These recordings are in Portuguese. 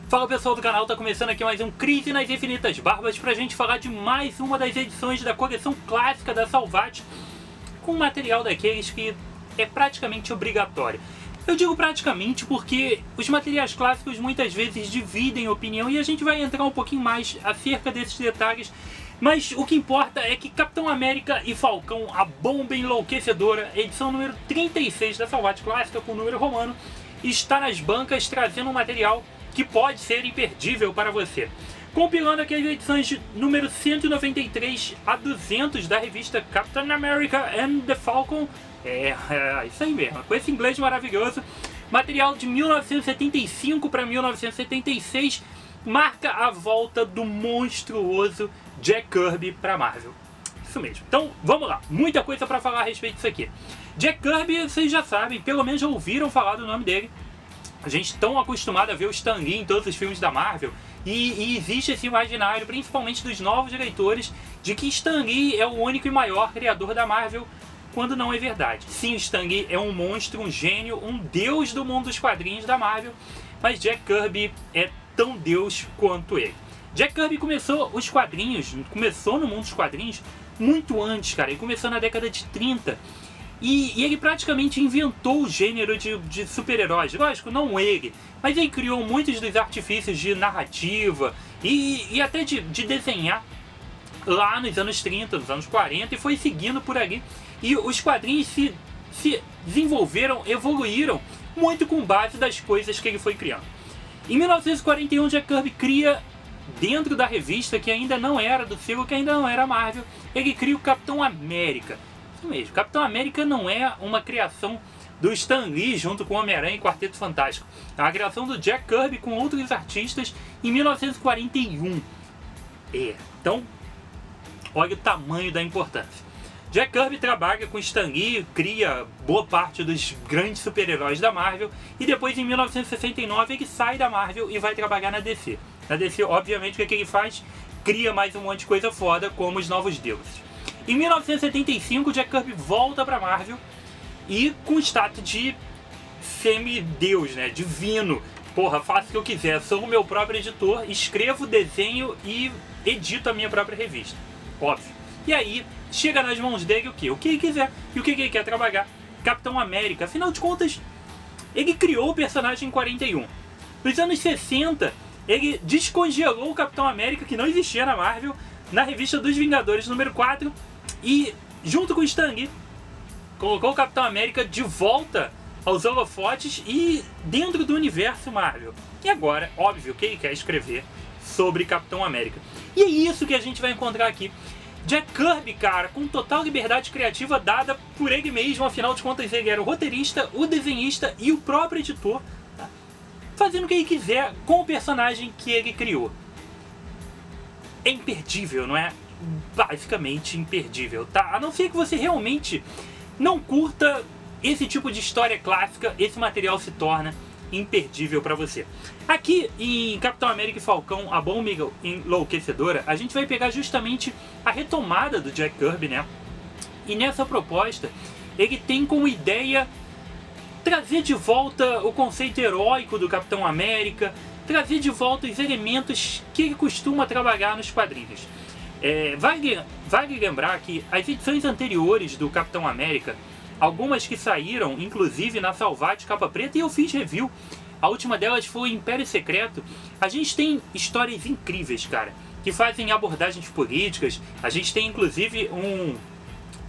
Fala pessoal do canal, tá começando aqui mais um Crise nas Infinitas Barbas pra gente falar de mais uma das edições da coleção clássica da Salvat, com material daqueles que é praticamente obrigatório. Eu digo praticamente porque os materiais clássicos muitas vezes dividem opinião e a gente vai entrar um pouquinho mais acerca desses detalhes, mas o que importa é que Capitão América e Falcão, a bomba enlouquecedora, edição número 36 da Salvat Clássica com número romano, está nas bancas trazendo um material que pode ser imperdível para você. Compilando aqui as edições de número 193 a 200 da revista Captain America and the Falcon. Isso aí mesmo, com esse inglês maravilhoso. Material de 1975 para 1976 marca a volta do monstruoso Jack Kirby para a Marvel. Isso mesmo. Então, vamos lá. Muita coisa para falar a respeito disso aqui. Jack Kirby, vocês já sabem, pelo menos já ouviram falar do nome dele. A gente é tão acostumado a ver o Stan Lee em todos os filmes da Marvel e existe esse imaginário, principalmente dos novos leitores, de que Stan Lee é o único e maior criador da Marvel, quando não é verdade. Sim, Stan Lee é um monstro, um gênio, um deus do mundo dos quadrinhos da Marvel, mas Jack Kirby é tão deus quanto ele. Jack Kirby começou no mundo dos quadrinhos muito antes, cara. Ele começou na década de 30. E ele praticamente inventou o gênero de super-heróis. Lógico, não ele, mas ele criou muitos dos artifícios de narrativa e até de desenhar lá nos anos 30, nos anos 40, e foi seguindo por ali. E os quadrinhos se desenvolveram, evoluíram muito com base das coisas que ele foi criando. Em 1941, Jack Kirby cria, dentro da revista que ainda não era do selo, que ainda não era Marvel, ele cria o Capitão América. Isso mesmo, Capitão América não é uma criação do Stan Lee junto com Homem-Aranha e Quarteto Fantástico. É uma criação do Jack Kirby com outros artistas em 1941. Então, olha o tamanho da importância. Jack Kirby trabalha com Stan Lee, cria boa parte dos grandes super-heróis da Marvel e depois em 1969 ele sai da Marvel e vai trabalhar na DC. Na DC, obviamente, o que ele faz? Cria mais um monte de coisa foda, como os Novos Deuses. Em 1975, Jack Kirby volta para Marvel e com status de semideus, né? Divino. Porra, faço o que eu quiser, sou o meu próprio editor, escrevo, desenho e edito a minha própria revista. Óbvio. E aí, chega nas mãos dele o quê? O que ele quiser. E o que ele quer trabalhar? Capitão América. Afinal de contas, ele criou o personagem em 41. Nos anos 60, ele descongelou o Capitão América, que não existia na Marvel, na revista dos Vingadores número 4, e junto com o Stan Lee colocou o Capitão América de volta aos holofotes e dentro do universo Marvel. E agora, óbvio que ele quer escrever sobre Capitão América. E é isso que a gente vai encontrar aqui. Jack Kirby, cara, com total liberdade criativa dada por ele mesmo, afinal de contas ele era o roteirista, o desenhista e o próprio editor, tá? Fazendo o que ele quiser com o personagem que ele criou. É imperdível, não é? Basicamente imperdível, tá? A não ser que você realmente não curta esse tipo de história clássica, esse material se torna imperdível para você. Aqui em Capitão América e Falcão, a bomba enlouquecedora, a gente vai pegar justamente a retomada do Jack Kirby, né? E nessa proposta, ele tem como ideia trazer de volta o conceito heróico do Capitão América, trazer de volta os elementos que ele costuma trabalhar nos quadrinhos. Vale lembrar que as edições anteriores do Capitão América, algumas que saíram, inclusive na Salvat Capa Preta, e eu fiz review, a última delas foi Império Secreto, a gente tem histórias incríveis, cara, que fazem abordagens políticas. A gente tem inclusive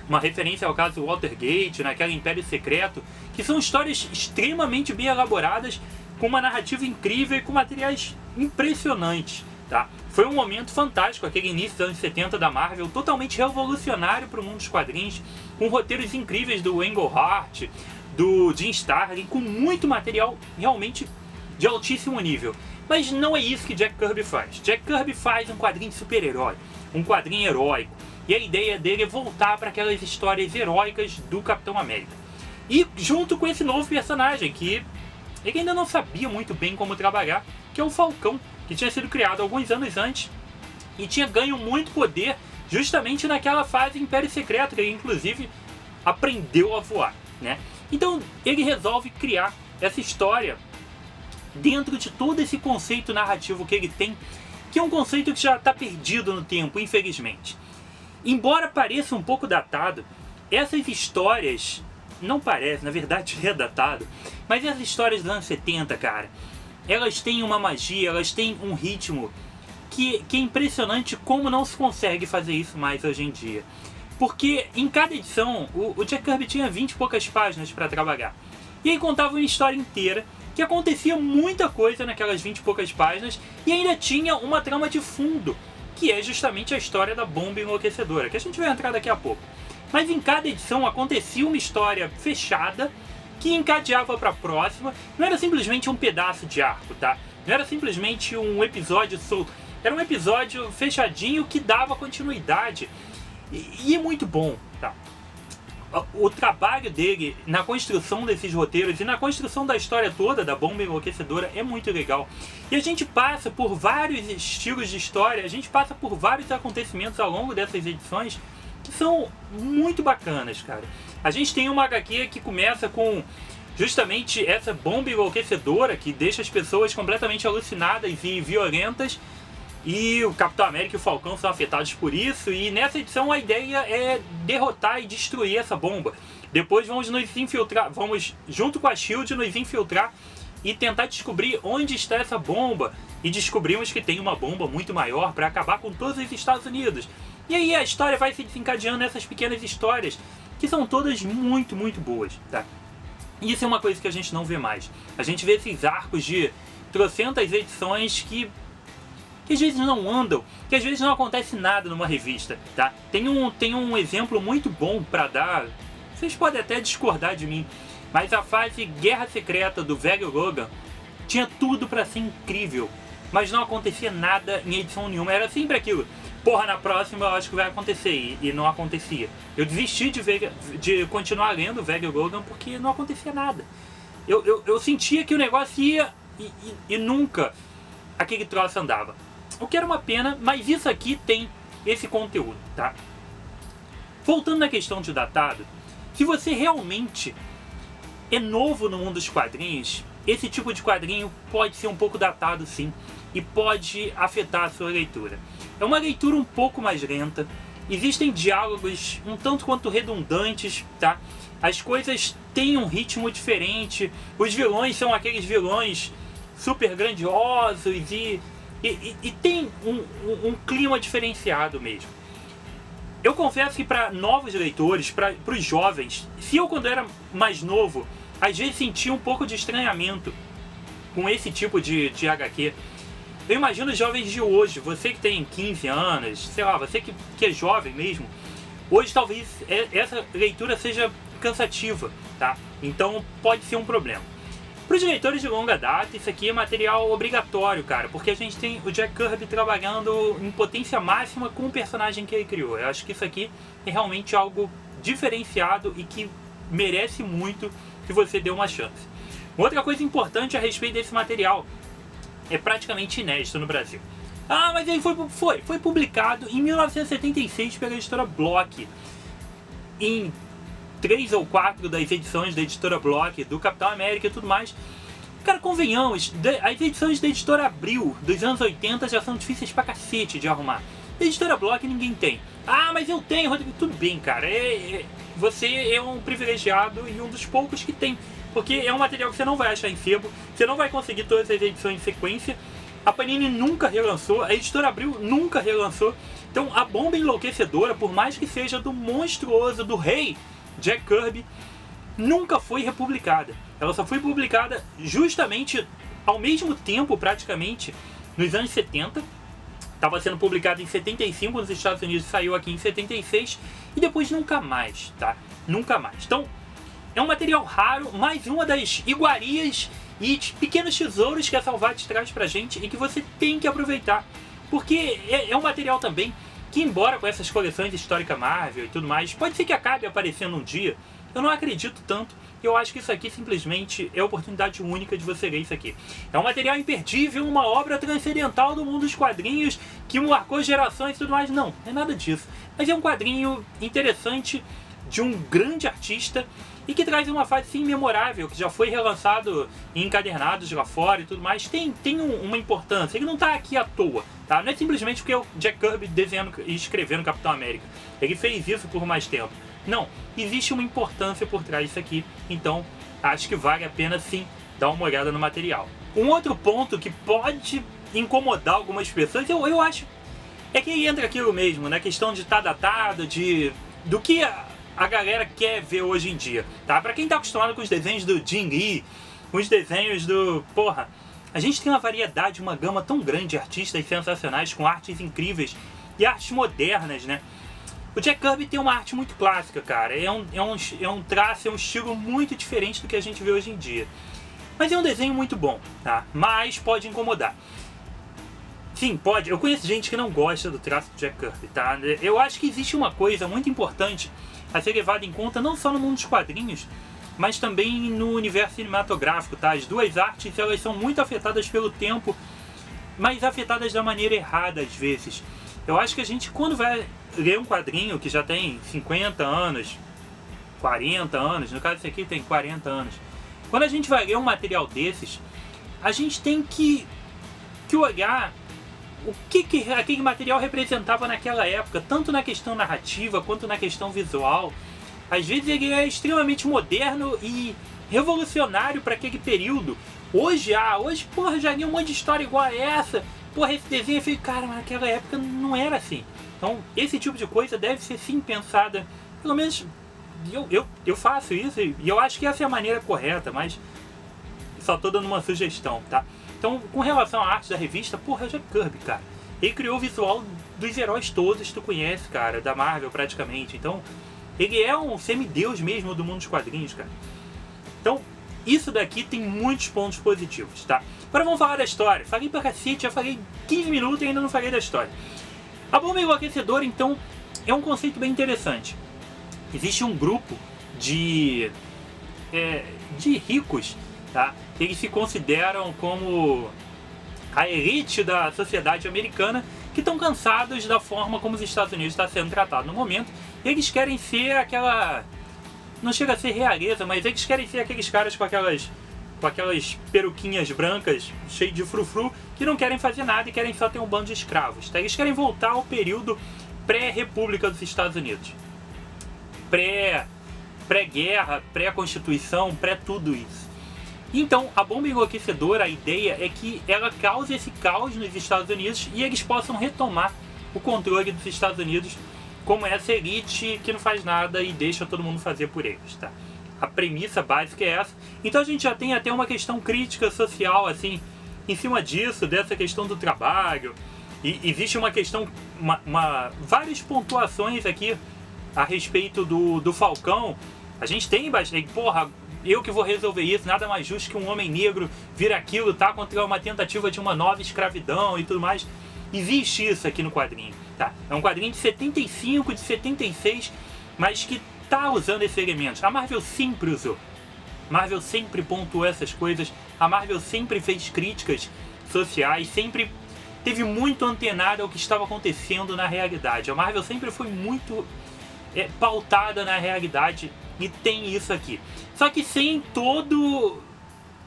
uma referência ao caso Watergate, naquela Império Secreto, que são histórias extremamente bem elaboradas, com uma narrativa incrível e com materiais impressionantes, tá? Foi um momento fantástico, aquele início dos anos 70 da Marvel, totalmente revolucionário para o mundo dos quadrinhos, com roteiros incríveis do Englehart, do Jim Starlin, com muito material realmente de altíssimo nível. Mas não é isso que Jack Kirby faz. Jack Kirby faz um quadrinho de super-herói, um quadrinho heróico, e a ideia dele é voltar para aquelas histórias heróicas do Capitão América. E junto com esse novo personagem, que ele ainda não sabia muito bem como trabalhar, que é o Falcão, que tinha sido criado alguns anos antes e tinha ganho muito poder justamente naquela fase Império Secreto, que ele inclusive aprendeu a voar, né? Então ele resolve criar essa história dentro de todo esse conceito narrativo que ele tem, que é um conceito que já está perdido no tempo, infelizmente. Embora pareça um pouco datado, essas histórias, não parece, na verdade é datado, mas essas histórias dos anos 70, cara, elas têm uma magia, elas têm um ritmo que é impressionante como não se consegue fazer isso mais hoje em dia. Porque em cada edição, o Jack Kirby tinha 20 e poucas páginas para trabalhar. E aí contava uma história inteira, que acontecia muita coisa naquelas 20 e poucas páginas, e ainda tinha uma trama de fundo, que é justamente a história da bomba enlouquecedora, que a gente vai entrar daqui a pouco. Mas em cada edição acontecia uma história fechada, que encadeava para a próxima. Não era simplesmente um pedaço de arco, tá? Não era simplesmente um episódio solto. Era um episódio fechadinho que dava continuidade. E é muito bom, tá? O trabalho dele na construção desses roteiros e na construção da história toda da bomba enlouquecedora é muito legal. E a gente passa por vários estilos de história, a gente passa por vários acontecimentos ao longo dessas edições que são muito bacanas, cara. A gente tem uma HQ que começa com justamente essa bomba enlouquecedora que deixa as pessoas completamente alucinadas e violentas, e o Capitão América e o Falcão são afetados por isso, e nessa edição a ideia é derrotar e destruir essa bomba. Depois vamos nos infiltrar, vamos junto com a SHIELD nos infiltrar e tentar descobrir onde está essa bomba, e descobrimos que tem uma bomba muito maior para acabar com todos os Estados Unidos. E aí a história vai se desencadeando nessas pequenas histórias, que são todas muito, muito boas, tá? E isso é uma coisa que a gente não vê mais. A gente vê esses arcos de trocentas edições que às vezes não andam, que às vezes não acontece nada numa revista, tá? Tem um exemplo muito bom para dar, vocês podem até discordar de mim, mas a fase Guerra Secreta do velho Logan tinha tudo para ser incrível, mas não acontecia nada em edição nenhuma. Era sempre aquilo: porra, na próxima eu acho que vai acontecer, e não acontecia. Eu desisti de continuar lendo o velho Logan porque não acontecia nada. Eu sentia que o negócio ia e nunca aquele troço andava. O que era uma pena, mas isso aqui tem esse conteúdo, tá? Voltando na questão de datado, se você realmente é novo no mundo dos quadrinhos, esse tipo de quadrinho pode ser um pouco datado, sim, e pode afetar a sua leitura. É uma leitura um pouco mais lenta, existem diálogos um tanto quanto redundantes, tá? As coisas têm um ritmo diferente, os vilões são aqueles vilões super grandiosos e tem um clima diferenciado mesmo. Eu confesso que para novos leitores, para os jovens, se eu quando era mais novo, às vezes sentia um pouco de estranhamento com esse tipo de HQ. Eu imagino os jovens de hoje, você que tem 15 anos, sei lá, você que é jovem mesmo, hoje talvez essa leitura seja cansativa, tá? Então pode ser um problema. Para os leitores de longa data, isso aqui é material obrigatório, cara, porque a gente tem o Jack Kirby trabalhando em potência máxima com o personagem que ele criou. Eu acho que isso aqui é realmente algo diferenciado e que merece muito que você dê uma chance. Outra coisa importante a respeito desse material: é praticamente inédito no Brasil. Ah, mas ele foi publicado em 1976 pela editora Block, em 3 ou 4 das edições da editora Block, do Capitão América e tudo mais. Cara, convenhamos, as edições da editora Abril dos anos 80 já são difíceis pra cacete de arrumar. Da editora Block ninguém tem. Ah, mas eu tenho, Rodrigo. Tudo bem, cara, você é um privilegiado e um dos poucos que tem, porque é um material que você não vai achar em sebo, você não vai conseguir todas as edições em sequência. A Panini nunca relançou, a editora Abril nunca relançou. Então a bomba enlouquecedora, por mais que seja do monstruoso, do rei Jack Kirby, nunca foi republicada. Ela só foi publicada justamente ao mesmo tempo, praticamente, nos anos 70. Estava sendo publicada em 75 nos Estados Unidos, saiu aqui em 76 e depois nunca mais, tá? Nunca mais. Então, é um material raro, mais uma das iguarias e pequenos tesouros que a Salvat traz pra gente e que você tem que aproveitar. Porque é um material também que, embora com essas coleções histórica Marvel e tudo mais, pode ser que acabe aparecendo um dia. Eu não acredito tanto. Eu acho que isso aqui simplesmente é a oportunidade única de você ler isso aqui. É um material imperdível, uma obra transcendental do mundo dos quadrinhos que marcou gerações e tudo mais. Não, não é nada disso. Mas é um quadrinho interessante de um grande artista e que traz uma fase sim memorável, que já foi relançado em encadernados lá fora e tudo mais, tem uma importância. Ele não está aqui à toa, tá? Não é simplesmente porque é o Jack Kirby desenhando e escrevendo Capitão América. Ele fez isso por mais tempo. Não, existe uma importância por trás disso aqui, então acho que vale a pena sim dar uma olhada no material. Um outro ponto que pode incomodar algumas pessoas, eu acho, é que entra aquilo mesmo, na questão de estar datado, do que a galera quer ver hoje em dia, tá? Pra quem tá acostumado com os desenhos do Jim Lee, com os desenhos do... Porra, a gente tem uma variedade, uma gama tão grande de artistas sensacionais, com artes incríveis e artes modernas, né? O Jack Kirby tem uma arte muito clássica, cara. É um traço, é um estilo muito diferente do que a gente vê hoje em dia. Mas é um desenho muito bom, tá? Mas pode incomodar. Sim, pode. Eu conheço gente que não gosta do traço do Jack Kirby, tá? Eu acho que existe uma coisa muito importante a ser levada em conta, não só no mundo dos quadrinhos, mas também no universo cinematográfico, tá? As duas artes, elas são muito afetadas pelo tempo, mas afetadas da maneira errada às vezes. Eu acho que a gente, quando vai ler um quadrinho que já tem 50 anos, 40 anos, no caso esse aqui tem 40 anos, quando a gente vai ler um material desses, a gente tem que olhar o que aquele material representava naquela época, tanto na questão narrativa quanto na questão visual. Às vezes ele é extremamente moderno e revolucionário para aquele período. Hoje, porra, já li um monte de história igual a essa. Porra, esse desenho é feio. Cara, mas naquela época não era assim. Então, esse tipo de coisa deve ser sim pensada. Pelo menos eu faço isso e eu acho que essa é a maneira correta, mas só tô dando uma sugestão, tá? Então, com relação à arte da revista, porra, é o Jack Kirby, cara. Ele criou o visual dos heróis todos que tu conhece, cara, da Marvel praticamente. Então, ele é um semideus mesmo do mundo dos quadrinhos, cara. Então, isso daqui tem muitos pontos positivos, tá? Agora vamos falar da história. Falei pra cacete, já falei 15 minutos e ainda não falei da história. A bomba enlouquecedora, então, é um conceito bem interessante. Existe um grupo de ricos, tá? Eles se consideram como a elite da sociedade americana, que estão cansados da forma como os Estados Unidos está sendo tratado no momento. E eles querem ser aquela... Não chega a ser realeza, mas eles querem ser aqueles caras com aquelas peruquinhas brancas, cheias de frufru, que não querem fazer nada e querem só ter um bando de escravos. Tá? Eles querem voltar ao período pré-república dos Estados Unidos. Pré-guerra, pré-constituição, pré-tudo isso. Então, a bomba enlouquecedora, a ideia é que ela cause esse caos nos Estados Unidos e eles possam retomar o controle dos Estados Unidos como essa elite que não faz nada e deixa todo mundo fazer por eles, tá? A premissa básica é essa. Então a gente já tem até uma questão crítica social, assim, em cima disso, dessa questão do trabalho. E existe uma questão, várias pontuações aqui a respeito do Falcão. A gente tem bastante, porra, eu que vou resolver isso, nada mais justo que um homem negro vir aqui lutar contra uma tentativa de uma nova escravidão e tudo mais. Existe isso aqui no quadrinho, tá? É um quadrinho de 75, de 76, mas que tá usando esses elementos. A Marvel sempre usou. A Marvel sempre pontuou essas coisas. A Marvel sempre fez críticas sociais, sempre teve muito antenado ao que estava acontecendo na realidade. A Marvel sempre foi muito pautada na realidade e tem isso aqui. Só que sem todo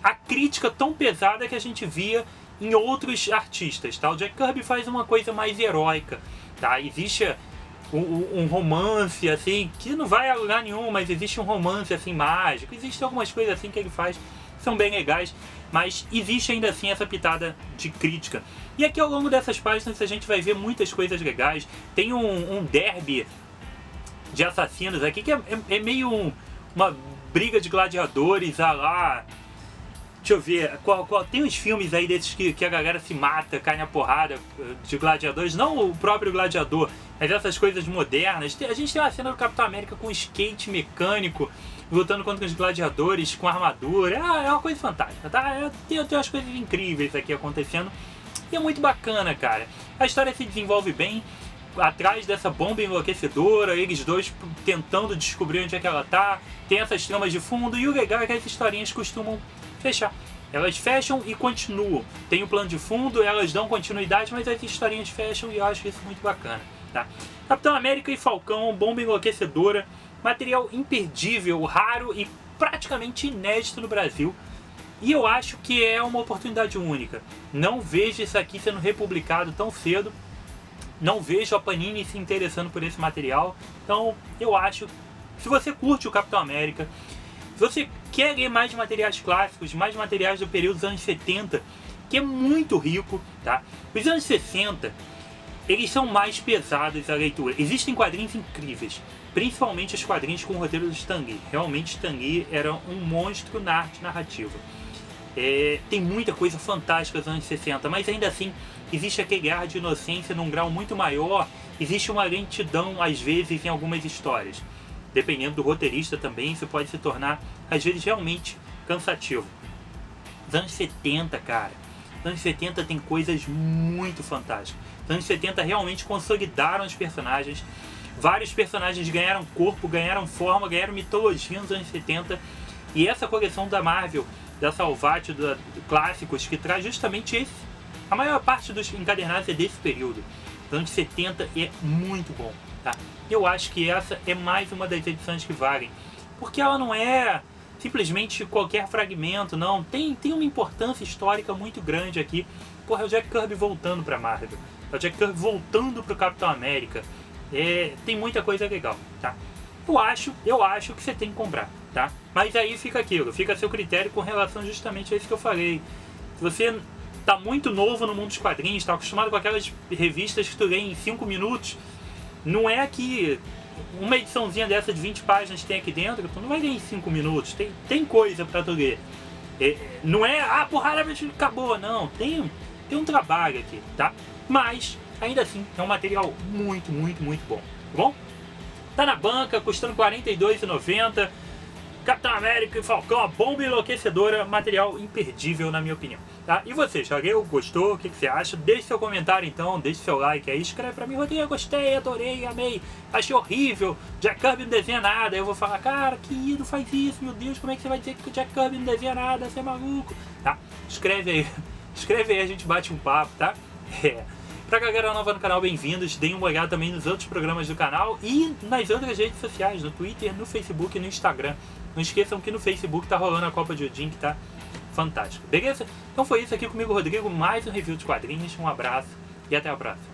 a crítica tão pesada que a gente via em outros artistas, tá? O Jack Kirby faz uma coisa mais heróica, tá? Existe um romance, assim, que não vai a lugar nenhum, mas existe um romance, assim, mágico. Existem algumas coisas, assim, que ele faz que são bem legais, mas existe ainda assim essa pitada de crítica. E aqui ao longo dessas páginas a gente vai ver muitas coisas legais. Tem um derby de assassinos aqui que é meio uma briga de gladiadores, lá... Deixa eu ver, tem uns filmes aí desses que a galera se mata, cai na porrada de gladiadores, não o próprio gladiador, mas essas coisas modernas. A gente tem uma cena do Capitão América com skate mecânico, lutando contra os gladiadores com armadura. É uma coisa fantástica, tá? Tem umas coisas incríveis aqui acontecendo e é muito bacana, cara. A história se desenvolve bem, atrás dessa bomba enlouquecedora, eles dois tentando descobrir onde é que ela tá, tem essas tramas de fundo, e o legal é que as historinhas costumam fechar. Elas fecham e continuam. Tem o plano de fundo, elas dão continuidade, mas as historinhas fecham e eu acho isso muito bacana, tá? Capitão América e Falcão, bomba enlouquecedora, Material imperdível, raro e praticamente inédito no Brasil. E eu acho que é uma oportunidade única. Não vejo isso aqui sendo republicado tão cedo. Não vejo a Panini se interessando por esse material. Então eu acho, se você curte o Capitão América, se você quer ler mais materiais clássicos, mais materiais do período dos anos 70, que é muito rico, tá? Os anos 60, eles são mais pesados a leitura. Existem quadrinhos incríveis, principalmente os quadrinhos com o roteiro do Stan Lee. Realmente Stan Lee era um monstro na arte narrativa. Tem muita coisa fantástica nos anos 60, mas ainda assim existe aquele ar de inocência num grau muito maior. Existe uma lentidão às vezes em algumas histórias. Dependendo do roteirista também, isso pode se tornar às vezes realmente cansativo. Os anos 70, cara, os anos 70 tem coisas muito fantásticas. Os anos 70 realmente consolidaram os personagens. Vários personagens ganharam corpo, ganharam forma, ganharam mitologia nos anos 70. E essa coleção da Marvel, da Salvat, do clássicos, que traz justamente esse. A maior parte dos encadernados é desse período. Os anos 70 é muito bom, tá? Eu acho que essa é mais uma das edições que valem. Porque ela não é simplesmente qualquer fragmento, não. Tem uma importância histórica muito grande aqui. Porra, é o Jack Kirby voltando pra Marvel. É o Jack Kirby voltando pro Capitão América. Tem muita coisa legal, tá? Eu acho que você tem que comprar, tá? Mas aí fica aquilo, fica a seu critério com relação justamente a isso que eu falei. Se você tá muito novo no mundo dos quadrinhos, tá acostumado com aquelas revistas que tu lê em 5 minutos, não é que uma ediçãozinha dessa de 20 páginas tem aqui dentro, tu não vai ler em 5 minutos, tem coisa pra tu ler. Não é, porrada, acabou, não, tem um trabalho aqui, tá? Mas, ainda assim, é um material muito, muito, muito bom, tá bom? Tá na banca, custando R$ 42,90. Capitão América e Falcão, a bomba enlouquecedora, material imperdível na minha opinião, tá? E você, já leu, gostou, o que você acha? Deixe seu comentário então, deixe seu like aí, escreve pra mim, Rodrigo, gostei, adorei, amei, achei horrível, Jack Kirby não desenha nada. Eu vou falar, cara, que não faz isso, meu Deus, como é que você vai dizer que o Jack Kirby não desenha nada, você é maluco, tá? Escreve aí, a gente bate um papo, tá? Pra galera nova no canal, bem-vindos, deem uma olhada também nos outros programas do canal e nas outras redes sociais, no Twitter, no Facebook e no Instagram. Não esqueçam que no Facebook tá rolando a Copa de Odin, que tá fantástico, beleza? Então foi isso aqui comigo, Rodrigo, mais um review de quadrinhos, um abraço e até a próxima.